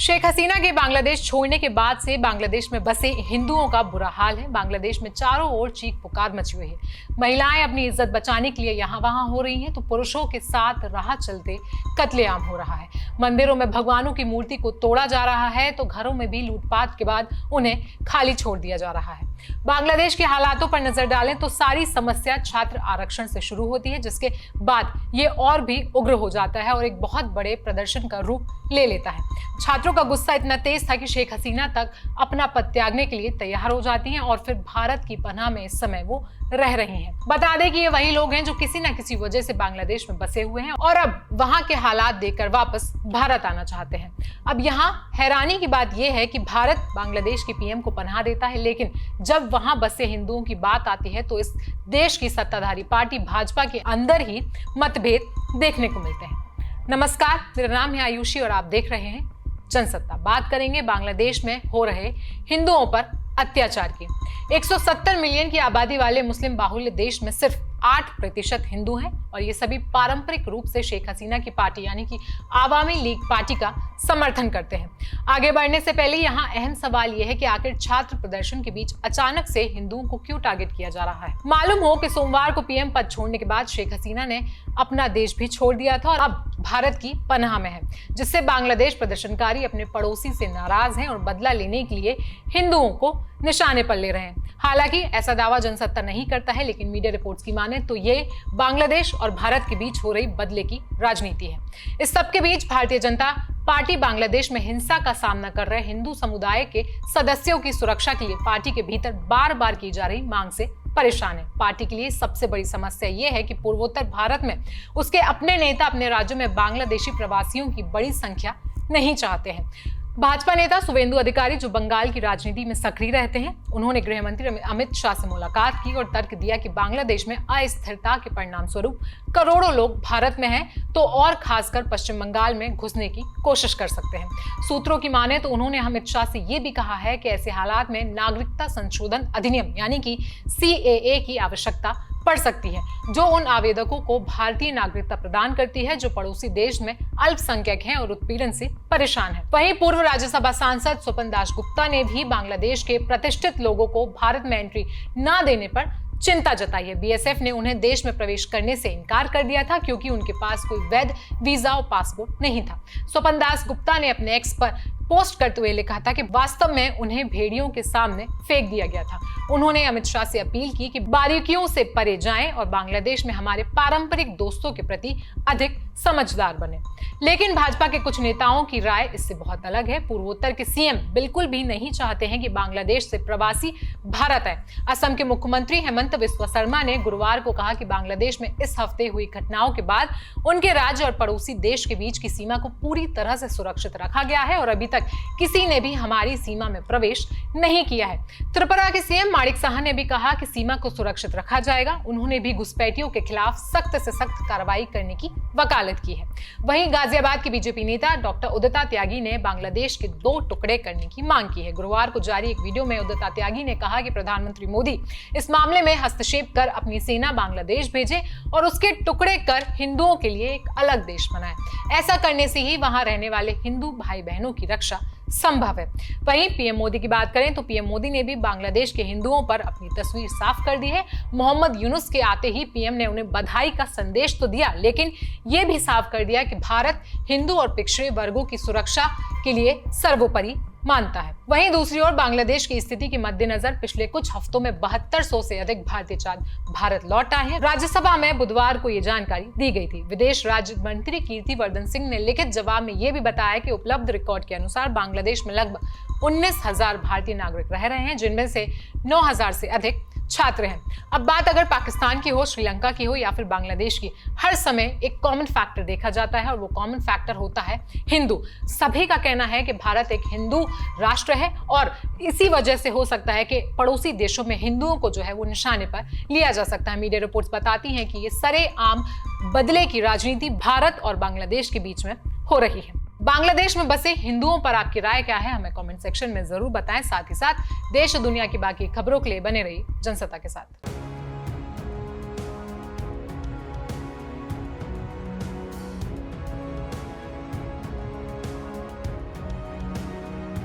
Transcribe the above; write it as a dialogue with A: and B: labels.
A: शेख हसीना के बांग्लादेश छोड़ने के बाद से बांग्लादेश में बसे हिंदुओं का बुरा हाल है। बांग्लादेश में चारों ओर चीख पुकार मची हुई है। महिलाएं अपनी इज्जत बचाने के लिए यहाँ वहां हो रही हैं, तो पुरुषों के साथ राह चलते कत्लेआम हो रहा है। मंदिरों में भगवानों की मूर्ति को तोड़ा जा रहा है, तो घरों में भी लूटपाट के बाद उन्हें खाली छोड़ दिया जा रहा है। बांग्लादेश के हालातों पर नजर डालें तो सारी समस्या छात्र आरक्षण से शुरू होती है, जिसके बाद ये और भी उग्र हो जाता है और एक बहुत बड़े प्रदर्शन का रूप ले लेता है। छात्रों का गुस्सा इतना तेज था कि शेख हसीना तक अपना पद त्यागने के लिए तैयार हो जाती हैं और फिर भारत की पनाह में इस समय वो रह रही हैं। बता दें कि ये वही लोग हैं जो किसी न किसी वजह से बांग्लादेश में बसे हुए हैं और अब वहां के हालात देखकर वापस भारत आना चाहते हैं। अब यहाँ हैरानी की बात यह है कि भारत बांग्लादेश के पीएम को पनाह देता है, लेकिन जब वहां बसे हिंदुओं की बात आती है तो इस देश की सत्ताधारी पार्टी भाजपा के अंदर ही मतभेद देखने को मिलते हैं। नमस्कार, मेरा नाम है आयुषी और आप देख रहे हैं जनसत्ता। बात करेंगे बांग्लादेश में हो रहे हिंदुओं पर अत्याचार की। 170 मिलियन की आबादी वाले मुस्लिम बाहुल्य देश में सिर्फ 8% हिंदू हैं और ये सभी पारंपरिक रूप से शेख हसीना की पार्टी यानी कि आवामी लीग पार्टी का समर्थन करते हैं। आगे बढ़ने से पहले यहाँ अहम सवाल यह है कि आखिर छात्र प्रदर्शन के बीच अचानक से हिंदुओं को क्यों टारगेट किया जा रहा है। मालूम हो कि सोमवार को पीएम पद छोड़ने के बाद शेख हसीना ने अपना देश भी छोड़ दिया था और अब भारत की पनाह में है, जिससे बांग्लादेश प्रदर्शनकारी अपने पड़ोसी से नाराज हैं और बदला लेने के लिए हिंदुओं को निशाने पर ले रहे हैं। हालांकि ऐसा दावा जनसत्ता नहीं करता है, लेकिन मीडिया रिपोर्ट्स की माने तो ये बांग्लादेश और भारत के बीच हो रही बदले की राजनीति है। इस सब के बीच भारतीय जनता पार्टी बांग्लादेश में हिंसा का सामना कर रहे हिंदू समुदाय के सदस्यों की सुरक्षा के लिए पार्टी के भीतर बार बार की जा रही मांग से परेशान है। पार्टी के लिए सबसे बड़ी समस्या यह है कि पूर्वोत्तर भारत में उसके अपने नेता अपने राज्यों में बांग्लादेशी प्रवासियों की बड़ी संख्या नहीं चाहते हैं। भाजपा नेता शुवेंदु अधिकारी जो बंगाल की राजनीति में सक्रिय रहते हैं, उन्होंने गृह मंत्री अमित शाह से मुलाकात की और तर्क दिया कि बांग्लादेश में अस्थिरता के परिणाम स्वरूप करोड़ों लोग भारत में हैं, तो और खासकर पश्चिम बंगाल में घुसने की कोशिश कर सकते हैं। सूत्रों की माने तो उन्होंने अमित शाह से ये भी कहा है कि ऐसे हालात में नागरिकता संशोधन अधिनियम यानी कि CAA की आवश्यकता पड़ सकती है, जो उन आवेदकों को भारतीय नागरिकता प्रदान करती है जो पड़ोसी देश में अल्पसंख्यक हैं और उत्पीड़न से परेशान हैं। वहीं पूर्व राज्यसभा सांसद स्वपन दास गुप्ता ने भी बांग्लादेश के प्रतिष्ठित लोगों को भारत में एंट्री न देने पर चिंता जताई है। BSF ने उन्हें देश में प्रवेश करने से इनकार कर दिया था क्योंकि उनके पास कोई वैध वीजा और पासपोर्ट नहीं था। स्वपन दास गुप्ता ने अपने एक्स पर पोस्ट करते हुए लिखा था कि वास्तव में उन्हें भेड़ियों के सामने फेंक दिया गया था। उन्होंने अमित शाह से अपील की कि बारीकियों से परे जाएं और बांग्लादेश में हमारे पारंपरिक दोस्तों के प्रति अधिक समझदार बने। लेकिन भाजपा के कुछ नेताओं की राय इससे बहुत अलग है। पूर्वोत्तर के सीएम बिल्कुल भी नहीं चाहते हैं कि बांग्लादेश से प्रवासी भारत आए। असम के मुख्यमंत्री हेमंत बिस्वा शर्मा ने गुरुवार को कहा कि बांग्लादेश में इस हफ्ते हुई घटनाओं के बाद उनके राज्य और पड़ोसी देश के बीच की सीमा को पूरी तरह से सुरक्षित रखा गया है और अभी तक किसी ने भी हमारी सीमा में प्रवेश नहीं किया है। त्रिपुरा के सीएम माणिक साहा ने भी कहा कि सीमा को सुरक्षित रखा जाएगा। उन्होंने भी घुसपैठियों के खिलाफ सख्त से सख्त कार्रवाई करने की वकालत की है। वहीं गाजियाबाद की बीजेपी नेता डॉक्टर उदिता त्यागी ने बांग्लादेश के 2 टुकड़े करने की मांग की है। गुरुवार को जारी एक वीडियो में उदिता त्यागी ने कहा कि प्रधानमंत्री मोदी इस मामले में हस्तक्षेप कर अपनी सेना बांग्लादेश भेजे और उसके टुकड़े कर हिंदुओं के लिए एक अलग देश बनाए। ऐसा करने से ही वहां रहने वाले हिंदू भाई बहनों की रक्षा संभव है। वहीं पीएम मोदी की बात करें तो पीएम मोदी ने भी बांग्लादेश के हिंदुओं पर अपनी तस्वीर साफ कर दी है। मोहम्मद यूनुस के आते ही पीएम ने उन्हें बधाई का संदेश तो दिया, लेकिन यह भी साफ कर दिया कि भारत हिंदू और पिछड़े वर्गों की सुरक्षा के लिए सर्वोपरि मानता है। वहीं दूसरी ओर बांग्लादेश की स्थिति के मद्देनजर पिछले कुछ हफ्तों में 7200 से अधिक भारतीय छात्र भारत लौट आए हैं। राज्यसभा में बुधवार को ये जानकारी दी गई थी। विदेश राज्य मंत्री कीर्तिवर्धन सिंह ने लिखित जवाब में ये भी बताया कि उपलब्ध रिकॉर्ड के अनुसार बांग्लादेश में लगभग 19,000 भारतीय नागरिक रह रहे हैं, जिनमें से 9,000 से अधिक छात्र हैं। अब बात अगर पाकिस्तान की हो, श्रीलंका की हो या फिर बांग्लादेश की, हर समय एक कॉमन फैक्टर देखा जाता है और वो कॉमन फैक्टर होता है हिंदू। सभी का कहना है कि भारत एक हिंदू राष्ट्र है और इसी वजह से हो सकता है कि पड़ोसी देशों में हिंदुओं को जो है वो निशाने पर लिया जा सकता है। मीडिया रिपोर्ट्स बताती हैं कि ये सरेआम बदले की राजनीति भारत और बांग्लादेश के बीच में हो रही है। बांग्लादेश में बसे हिंदुओं पर आपकी राय क्या है, हमें कमेंट सेक्शन में जरूर बताएं। साथ ही साथ देश और दुनिया की बाकी खबरों के लिए बने रहिए जनसत्ता के साथ।